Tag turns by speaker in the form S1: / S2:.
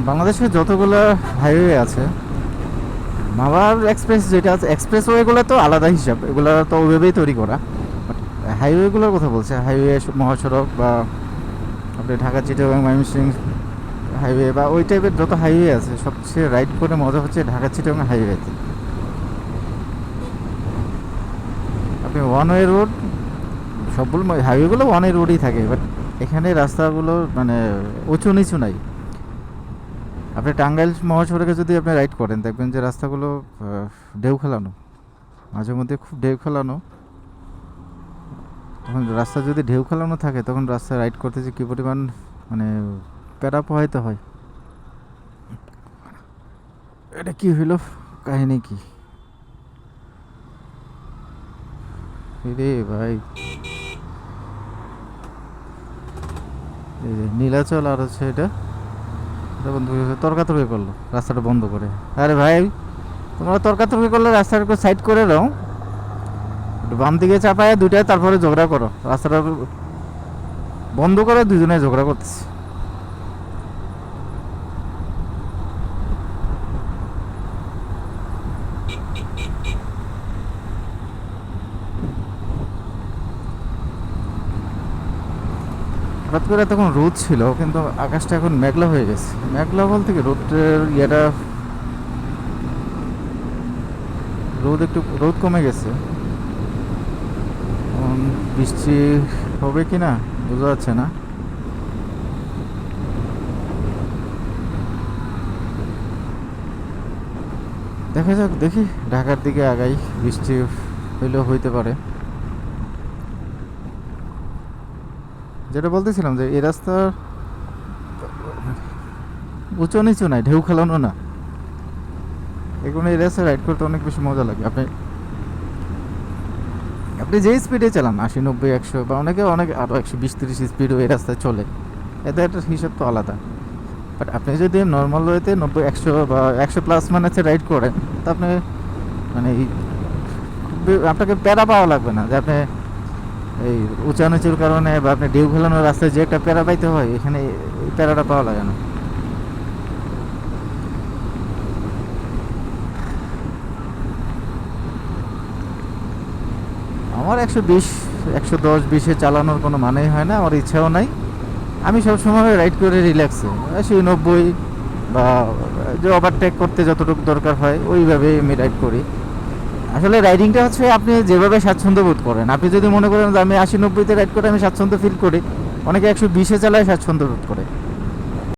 S1: বাংলাদেশে যতগুলো হাইওয়ে আছে, মাওয়ার এক্সপ্রেস যেটা আছে, এক্সপ্রেস ওয়েগুলো তো আলাদা হিসাব, এগুলো তো ওইভাবেই তৈরি করা। বাট হাইওয়েগুলোর কথা বলছে, হাইওয়ে মহাসড়ক বা আপনি ঢাকা চিটাগাং ময়মনসিংহ হাইওয়ে বা ওই টাইপের যত হাইওয়ে আছে, সবচেয়ে রাইড করে মজা হচ্ছে ঢাকা চিটাগাং হাইওয়েতে। আপনি ওয়ান ওয়ে রোড, সবগুলো হাইওয়েগুলো ওয়ান ওয়ে রোডই থাকে, বাট এখানে রাস্তাগুলো মানে উঁচু নিচু নাই। আপনি টাঙ্গাইল মহাসড়কে যদি আপনি রাইড করেন, দেখবেন যে রাস্তাগুলো ঢেউ খেলানো, মাঝে মধ্যে খুব ঢেউ খেলানো। তখন রাস্তা যদি ঢেউ খেলানো থাকে, তখন রাস্তায় রাইড করতে যে কী পরিমাণ মানে প্যারা পোহাইতে হয়। এটা কি হইল, কাহিনী কি রে ভাই? এই যে নীলাচল আর হচ্ছে এটা, এটা বন্ধ হয়ে তর্কাতর্কি করলো, রাস্তাটা বন্ধ করে। আরে ভাই, তোমরা তর্কাতর্কি করলে রাস্তাটা একটু সাইড করে দাও, একটু বাম দিকে চাপায় দুইটায়, তারপরে ঝগড়া করো। রাস্তাটা বন্ধ করে দুজনে ঝগড়া করতেছে। হঠাৎ করে তখন রোদ ছিল, কিন্তু আকাশটা এখন মেঘলা হয়ে গেছে। মেঘলা বলতে কি, রোদের ইয়েটা, রোদ কমে গেছে। এখন বৃষ্টি হবে কি না বোঝা যাচ্ছে না। দেখা যাক, দেখি ঢাকার দিকে আগাই, বৃষ্টি হইলেও হইতে পারে। যেটা বলতেছিলাম যে এই রাস্তা উঁচু নিচু নাই, ঢেউ খেলানো না, এগুলো এই রাস্তায় রাইড করতে অনেক বেশি মজা লাগে। আপনি আপনি যে স্পিডে চালান, 80 90 100, বা অনেকে অনেক আরও 120 30 স্পিডও এই রাস্তায় চলে, এতে একটা হিসাব তো আলাদা। বাট আপনি যদি নর্মাল ওয়েতে 90 100 বা 100+ মানে হচ্ছে রাইড করেন, তা আপনি মানে আপনাকে প্যারা পাওয়া লাগবে না যে আপনি এই উঁচা নিচুর কারণে বা আপনি ঢেউ খেলানোর রাস্তায় যে একটা প্যারা পাইতে হয়, এখানে এই প্যারাটা পাওয়া লাগে না। আমার 120 110 20-এ চালানোর কোনো মানেই হয় না, আমার ইচ্ছাও নাই। আমি সবসময় রাইড করে রিল্যাক্সে 80 90, বা যে ওভারটেক করতে যতটুকু দরকার হয় ওইভাবেই আমি রাইড করি। আসলে রাইডিংটা হচ্ছে আপনি যেভাবে স্বাচ্ছন্দ্য বোধ করেন। আপনি যদি মনে করেন যে আমি 80 90-তে রাইড করে আমি স্বাচ্ছন্দ্য ফিল করি, অনেকে 120-এ চালায় স্বাচ্ছন্দ্য বোধ করে।